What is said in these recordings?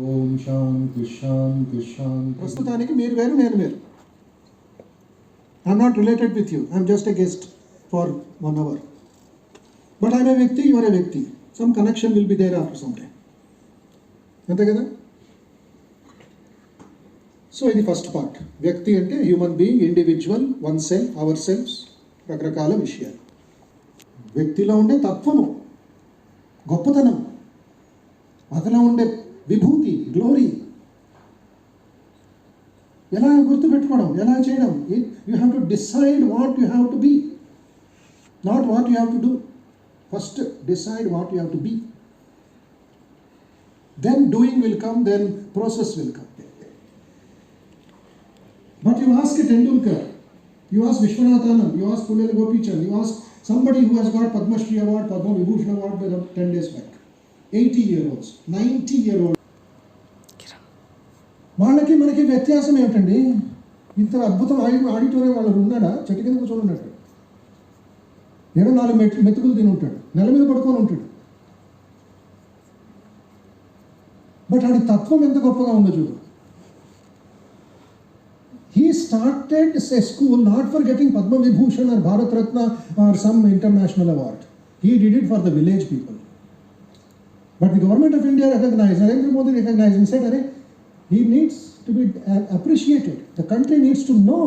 ఓం శాంతి శాంతి శాంతి. ప్రస్తుతానికి మీరు వేరు నేను వేరు. I'm not related with you, I'm just a guest for 1 hour. But I'm a వ్యక్తి, యు ఆర్ ఏ వ్యక్తి. Some connection will be there after some time. అంతే కదా? సో ఇది ఫస్ట్ పార్ట్. వ్యక్తి అంటే human being, individual, one self, our selfs, రకరకాల విషయాలు. వ్యక్తిలో ఉండే తత్వము, గొప్పతనం, అతను ఉండే విభూతి, గ్లోరీ, ఎలా గుర్తుపెట్టుకోవడం, ఎలా చేయడం. You have to decide what you have to be, not what you have to do. First decide what you have to be, then doing will come, then process will come. But you ask Tendulkar, you ask Vishwanath Anand, you ask Pullela Gopichand, you ask somebody who has got Padma Shri Award, Padma Vibhushan Award by 10 days back. 80-year-olds, 90-year-olds. వాళ్ళకి మనకి వ్యత్యాసం ఏమిటండి? ఇంత అద్భుతం auditorium వాళ్ళు ఉన్నాడా? చెట్టు కింద కూర్చొని ఉన్నాడు, ఏదో 4 మెతుకులు తిని ఉంటాడు, నెల మీద పడుకొని ఉంటాడు. బట్ ఆడి తత్వం ఎంత గొప్పగా ఉందో చూడు. He started a school not for getting Padma Vibhushan or Bharat Ratna or some international award. He did it for the village people. But the government of India recognized, Narendra Modi recognized and said, he needs to be appreciated. The country needs to know.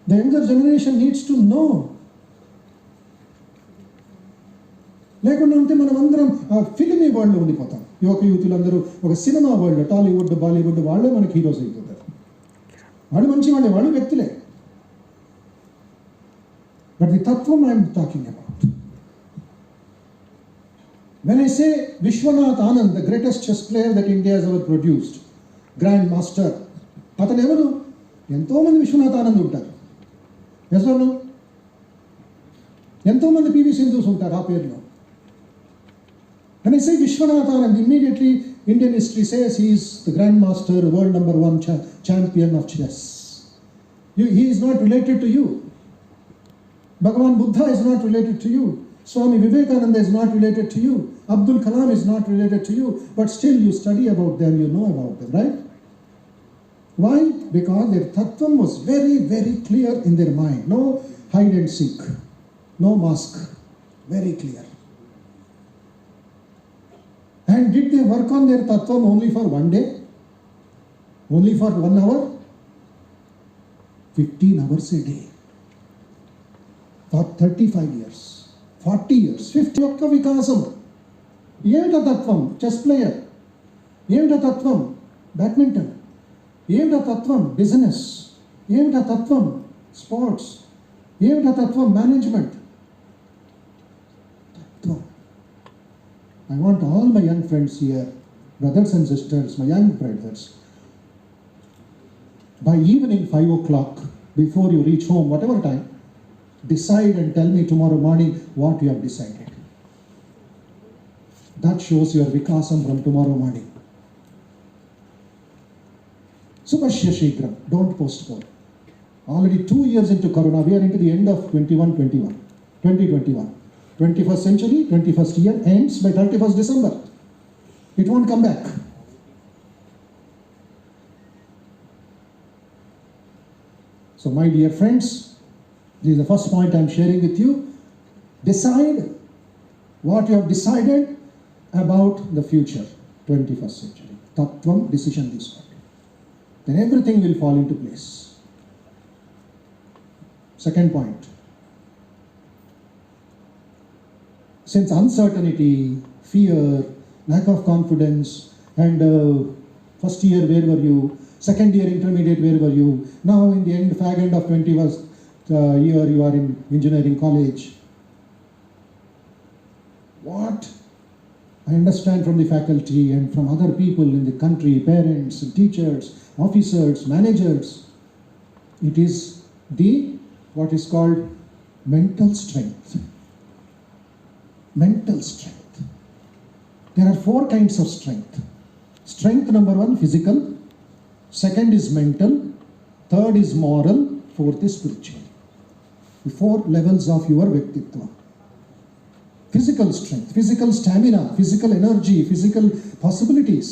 The younger generation needs to know. లేకుండా ఉంటే మనం అందరం filmy వరల్డ్లో ఉండిపోతాం. యువకులందరూ ఒక cinema world, Tollywood, Bollywood, వాళ్ళే మనకి హీరోస్ అయిపోతారు. వాడు మంచి వాళ్ళే, వాడు వ్యక్తులే. బట్ ది తత్వం I'm talking about. When I say Vishwanath Anand, the greatest chess player that India has ever produced, grand master, అతను ఎవరు? ఎంతోమంది విశ్వనాథ్ ఆనంద్ ఉంటారు. ఎసరు ఎంతోమంది పివి సింధూస్ ఉంటారు ఆ పేరులో. When I say Vishwanath Anand, immediately Indian history says he is the grandmaster, world number 1 champion of chess. He is not related to you. Bhagavan Buddha is not related to you. Swami Vivekananda is not related to you. Abdul Kalam is not related to you. But still you study about them, you know about them, right? Why? Because their tattvam was very, very clear in their mind. No hide and seek, no mask, very clear. And did they work on their tattvam only for 1 day? Only for 1 hour? 15 hours a day. For 35 years, 40 years, 50 యొక్క వికాసం. ఏమిట తత్వం? Chess player. ఏమిట తత్వం? Badminton. ఏమిట తత్వం? Business. ఏమిట తత్వం? Sports. ఏమిట తత్వం? Management. తత్వం. I want all my young friends here, brothers and sisters, my young brothers, by evening 5 o'clock, before you reach home, whatever time, decide and tell me tomorrow morning what you have decided. That shows your vikasam from tomorrow morning. Subhashya Shigram, don't postpone. Already 2 years into Corona, we are into the end of 2021. 21st century, 21st year ends by 31st December. It won't come back. So my dear friends, this is the first point I am sharing with you. Decide what you have decided about the future, 21st century. Tattvam, decision this one. Then everything will fall into place. Second point. Since uncertainty, fear, lack of confidence, and first year, where were you? Second year intermediate, where were you? Now in the end, fag end of 21st year, you are in engineering college. What? I understand from the faculty and from other people in the country, parents, teachers, officers, managers, it is the, what is called mental strength. Mental strength. There are 4 kinds of strength. Strength number 1, physical. Second is mental. Third is moral. Fourth is spiritual. The 4 levels of your Vyaktitva. Physical strength, physical stamina, physical energy, physical possibilities.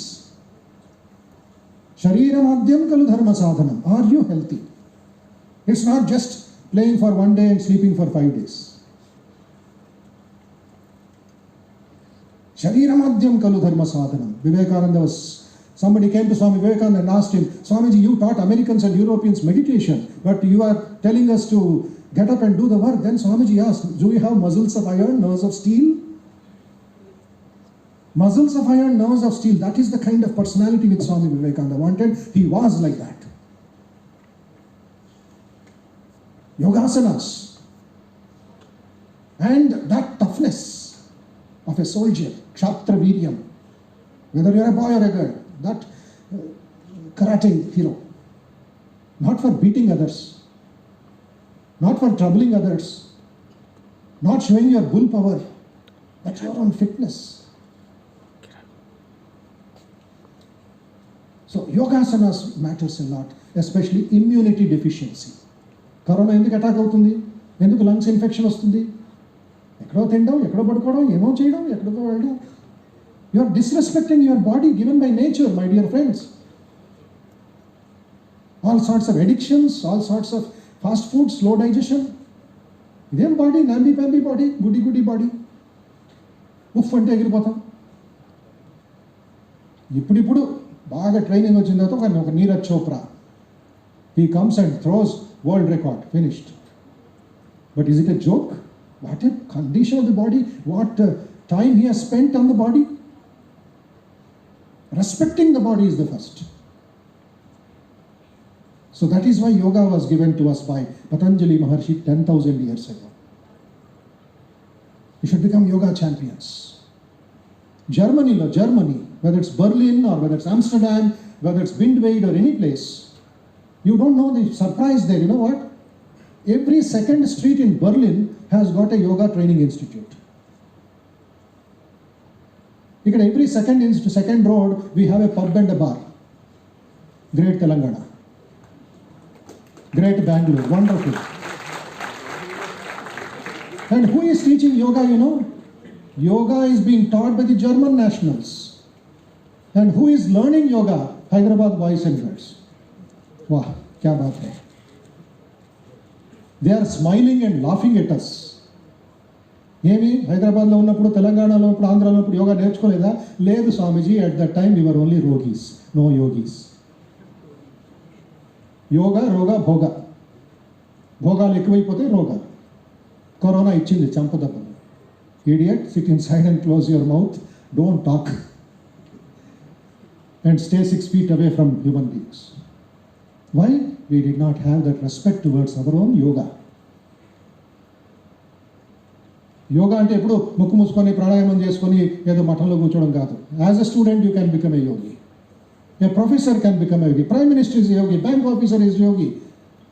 Shariramadhyam kalu dharma sadhanam. Are you healthy? It's not just playing for one day and sleeping for 5 days. Shariramadhyam kalu dharma sadhanam. Vivekananda somebody came to Swami Vivekananda and asked him, Swamiji, you taught Americans and Europeans meditation, but you are telling us to get up and do the work. Then Swamiji asked, do we have muscles of iron, nerves of steel? Muscles of iron, nerves of steel. That is the kind of personality which Swami Vivekananda wanted. He was like that. Yogasanas. And that toughness of a soldier, Kshatra Viryam. Whether you are a boy or a girl, that karate hero. Not for beating others. Not for troubling others. Not showing your bull power. But your own fitness. So yogasanas matters a lot, especially immunity deficiency. Corona ఎందుకు attack అవుతుంది? ఎందుకు lungs infection వస్తుంది? ఎక్కడో తినడం, ఎక్కడో పడుకోవడం, ఏమో చేయడం, ఎక్కడికో వెళ్ళడం. You are disrespecting your body given by nature, my dear friends. All sorts of addictions, all sorts of fast food, slow digestion. ఇదేం బాడీ? నాంబీ ప్యాంబీ బాడీ, గుడ్డి గుడ్డి బాడీ. ఉఫ్ అంటే ఎగిరిపోతాం. ఇప్పుడిప్పుడు బాగా ట్రైనింగ్ వచ్చిన తర్వాత ఒక Neeraj Chopra. He comes and throws world record, finished. But is it a joke? What a condition of the body, what time he has spent on the body. Respecting the body is the first. So that is why yoga was given to us by Patanjali Maharshi 10,000 years ago. We should become yoga champions. Germany, whether it's Berlin or whether it's Amsterdam, whether it's Windwade or any place, you don't know the surprise there. You know what? Every second street in Berlin has got a yoga training institute. Because every second road we have a pub and a bar. Great Telangana. Great Bangalore. Wonderful. And who is teaching yoga, you know? Yoga is being taught by the German nationals. And who is learning yoga? Hyderabad boys and girls. Wow, kya baat hai. They are smiling and laughing at us. ఏమి హైదరాబాద్లో ఉన్నప్పుడు, తెలంగాణలో ఉన్నప్పుడు, ఆంధ్రాలో ఉన్నప్పుడు యోగా నేర్చుకోలేదా? లేదు Swamiji, at that time we were only రోగీస్, నో యోగీస్. యోగా, రోగ, భోగ. భోగాలు ఎక్కువైపోతే రోగాలు. కరోనా ఇచ్చింది చంపదప్పని. Idiot, sit inside and close your mouth. Don't talk. And stay 6 feet away from human beings. Why? We did not have that respect towards our own yoga. Yoga అంటే ఎప్పుడు ముక్కు మూసుకొని ప్రాణాయామం చేసుకొని ఏదో మఠంలో కూర్చోవడం కాదు. As a student you can become a Yogi. A professor can become a Yogi. Prime minister is Yogi. Bank officer is Yogi.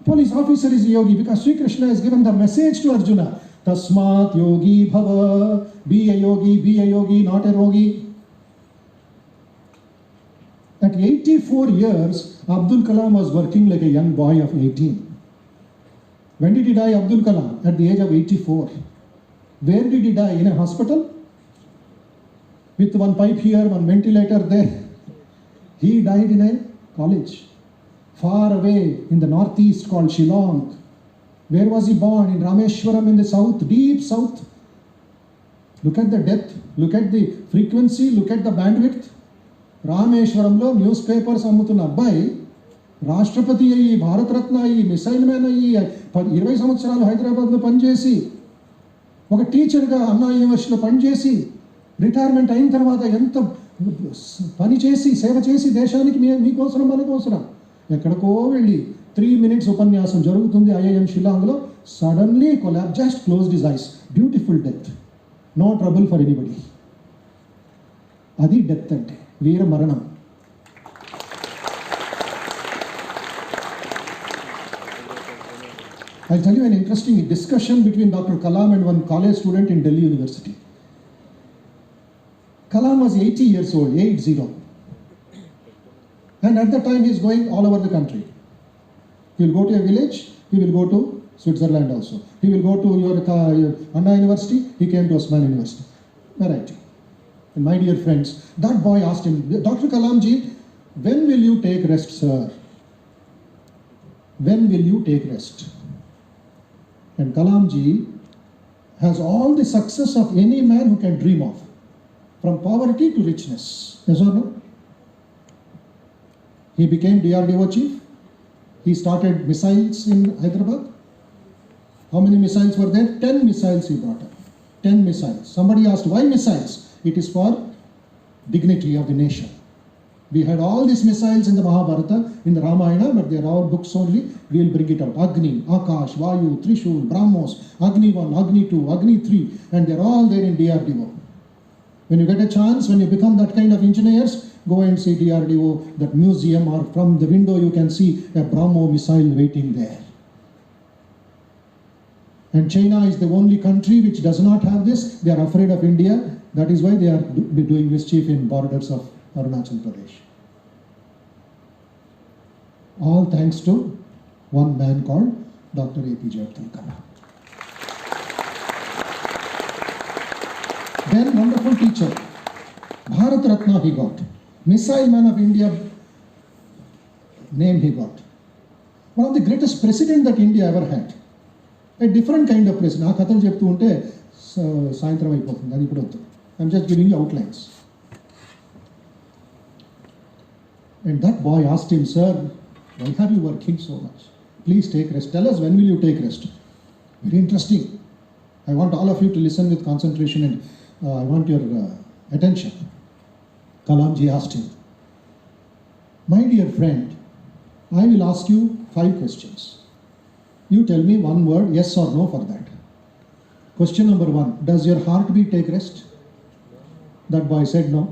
Police officer is yogi, because Sri Krishna has given the message to Arjuna. Tasmat yogi bhava. Be a yogi, not a rogi. At 84 years, Abdul Kalam was working like a young boy of 18. When did he die, Abdul Kalam? At the age of 84. Where did he die? In a hospital? With one pipe here, one ventilator there. He died in a college, far away in the northeast called Shillong. Where was he born? In Rameshwaram in the south, deep south. Look at the depth, look at the frequency, look at the bandwidth. రామేశ్వరంలో newspapers అమ్ముతున్న అబ్బాయి రాష్ట్రపతి అయ్యి, భారతరత్న అయ్యి, missile man అయ్యి, 20 సంవత్సరాలు హైదరాబాద్లో పనిచేసి, ఒక టీచర్గా అన్నా యూనివర్సిటీలో పనిచేసి, రిటైర్మెంట్ అయిన తర్వాత ఎంత పని చేసి, సేవ చేసి దేశానికి, మీకోసరం, మనకోసరం, ఎక్కడికో వెళ్ళి 3 minutes ఉపన్యాసం జరుగుతుంది ఐఐఎం షిల్లాంగ్లో. Suddenly collapse, just closed his eyes. Beautiful death, no trouble for anybody. అది డెత్ అంటే, వీర మరణం. I'll tell you an interesting discussion between Dr. Kalam and one college student in Delhi University. Kalam was 80 years old, 80. And at the time he is going all over the country. He will go to a village, he will go to Switzerland also. He will go to your Anna University, he came to Osman University. Variety. And my dear friends, that boy asked him, Dr. Kalamji, when will you take rest, sir? When will you take rest? And Kalamji has all the success of any man who can dream of, from poverty to richness. Yes or no? He became DRDO chief. He started missiles in Hyderabad. How many missiles were there? 10 missiles he brought up. 10 missiles. Somebody asked, why missiles? It is for dignity of the nation. We had all these missiles in the Mahabharata, in the Ramayana, but they are all books only. We will bring it out. Agni, Akash, Vayu, Trishul, Brahmos, Agni 1, Agni 2, Agni 3, and they are all there in DRDO. When you get a chance, when you become that kind of engineers, go and see DRDO, that museum, or from the window you can see a Brahmo missile waiting there. And China is the only country which does not have this. They are afraid of India. That is why they are doing mischief in borders of Arunachal Pradesh. All thanks to one man called Dr. APJ Abdul Kalam. Then wonderful teacher, Bharat Ratna he got. Missile Man of India name he got. One of the greatest president that India ever had. A different kind of president. ఆ కథలు చెప్తూ ఉంటే సాయంత్రం అయిపోతుంది, అది ఇప్పుడు వద్దు. I'm just giving you outlines. And that boy asked him, sir, why are you working so much? Please take rest. Tell us, when will you take rest? Very interesting. I want all of you to listen with concentration, and I want your attention. Kalamji asked him, my dear friend, I will ask you 5 questions. You tell me one word, yes or no for that. Question number 1, does your heartbeat take rest? That boy said no.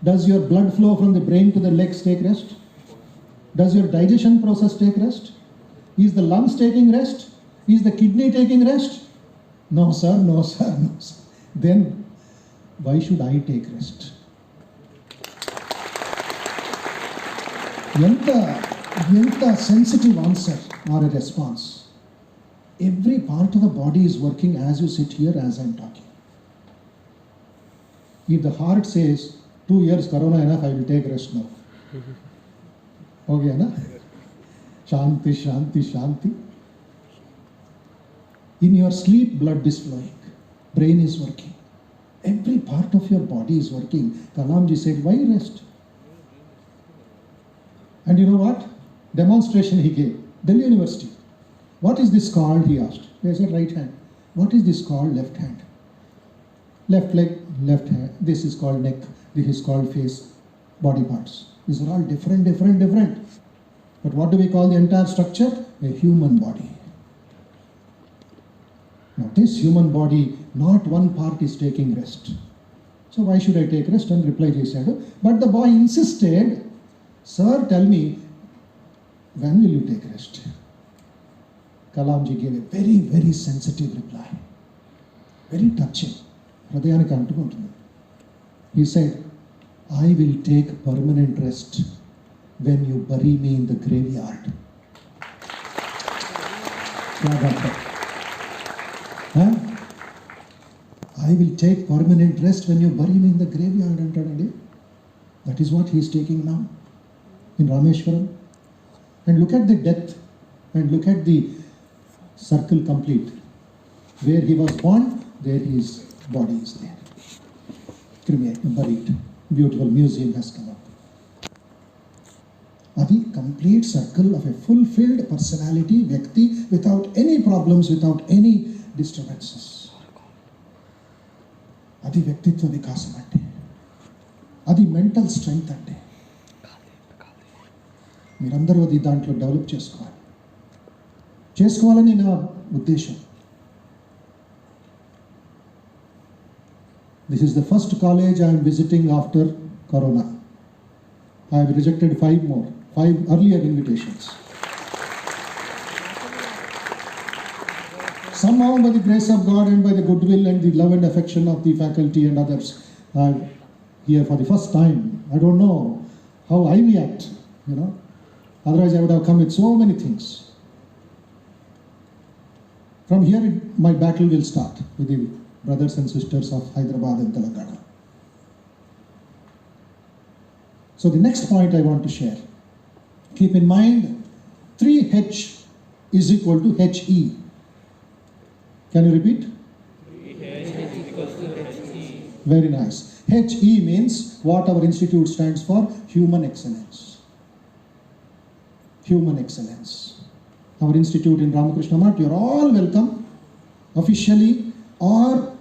Does your blood flow from the brain to the legs take rest? Does your digestion process take rest? Is the lungs taking rest? Is the kidney taking rest? No sir, no sir, no sir. Then why should I take rest? Yenta sensitive answer or a response. Every part of the body is working as you sit here, as I am talking. If the heart says 2 years corona enough, I will take rest now. Okay, na? Shanti, shanti, shanti. In your sleep, blood is flowing, brain is working, every part of your body is working. Kalamji said, why rest? And you know what? Demonstration he gave. Delhi University. What is this called? He asked. They said right hand. What is this called? Left hand. Left leg, left hand. This is called neck. This is called face. Body parts. These are all different. But what do we call the entire structure? A human body. Now this human body, not one part is taking rest. So why should I take rest? And replied, he said, but the boy insisted, sir, tell me, when will you take rest? Kalamji gave a very sensitive reply. Very touching. హృదయానికి అంటుకుంటుంది. He said, I will take permanent rest when you bury me in the graveyard. Huh? I will take permanent rest when you bury me in the graveyard అంటాడండి. That is what he is taking now in Rameshwaram. And look at the death, and look at the circle complete. Where he was born, there his body is there. Cremated, buried. Beautiful museum has come up. Adi complete circle of a fulfilled personality, Vyakti, without any problems, without any disturbances. Adi Vyaktitva Vikasam ante. Adi mental strength ante. మీరందరూ అది దాంట్లో develop చేసుకోవాలని నా ఉద్దేశం. This is the first college I am visiting after Corona. I have rejected 5 earlier invitations. Somehow by the grace of God and by the goodwill and the love and affection of the faculty and others, I am here for the first time. I don't know how I react, Otherwise I would have come with so many things. From here my battle will start with the brothers and sisters of Hyderabad and Telangana. So the next point I want to share. Keep in mind, 3H is equal to HE. Can you repeat? Very nice. HE means what our institute stands for: human excellence. Human excellence. Our institute in Ramakrishna Math, you're all welcome. Officially or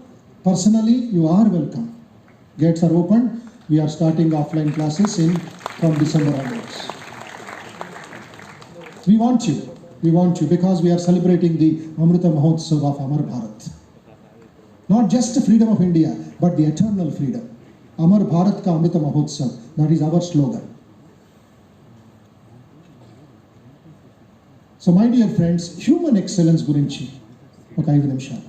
personally, you are welcome. Gates are open. We are starting offline classes from December onwards. We want you. We want you because we are celebrating the Amrita Mahotsav of Amar Bharat. Not just the freedom of India, but the eternal freedom. Amar Bharat ka Amrita Mahotsav. That is our slogan. So my dear friends, human excellence gurinchi. Okay, 5 నిమిషాలు.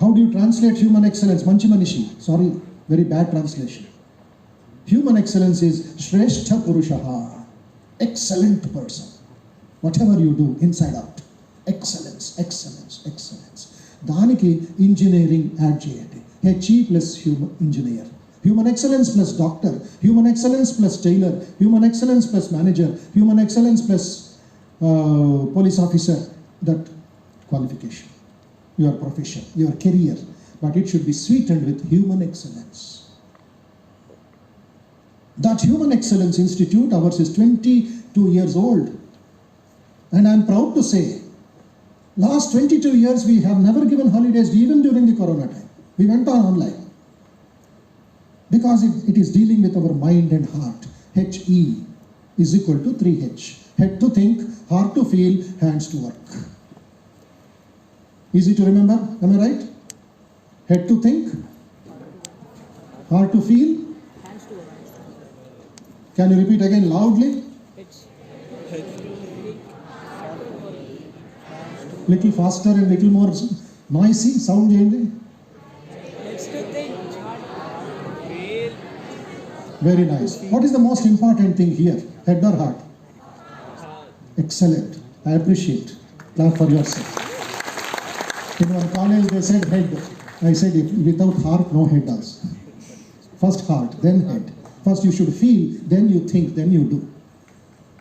How do you translate human excellence? Manchi manishi. Sorry, very bad translation. Human excellence is Shrestha Purushaha. Excellent person. Whatever you do, inside out. Excellence, excellence, excellence. Daniki engineering add cheyandi. HE plus human engineer. Human excellence plus doctor. Human excellence plus tailor. Human excellence plus manager. Human excellence plus police officer. That qualification. Your profession, your career. But it should be sweetened with human excellence. That Human Excellence Institute, ours is 22 years old. And I'm proud to say, last 22 years we have never given holidays even during the corona time. We went on online. Because it is dealing with our mind and heart. HE is equal to 3H. Head to think, heart to feel, hands to work. Easy to remember, am I right? Head to think, heart to feel. Can you repeat again loudly? Little faster and little more noisy, sound changing. Very nice. What is the most important thing here? Head or heart? Excellent. I appreciate. Clap for yourself. In one college they said head. I said without heart, no head also. First heart, then head. First you should feel, then you think, then you do.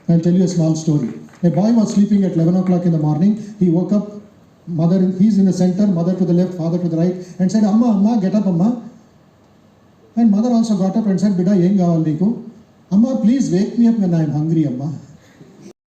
I'll tell you a small story. A boy was sleeping at 11 o'clock in the morning. He woke up, he's in the center, mother to the left, father to the right, and said, Amma, Amma, get up, Amma. And mother also got up and said, Bida, yen gavali niku? Amma, please wake me up when I am hungry, Amma.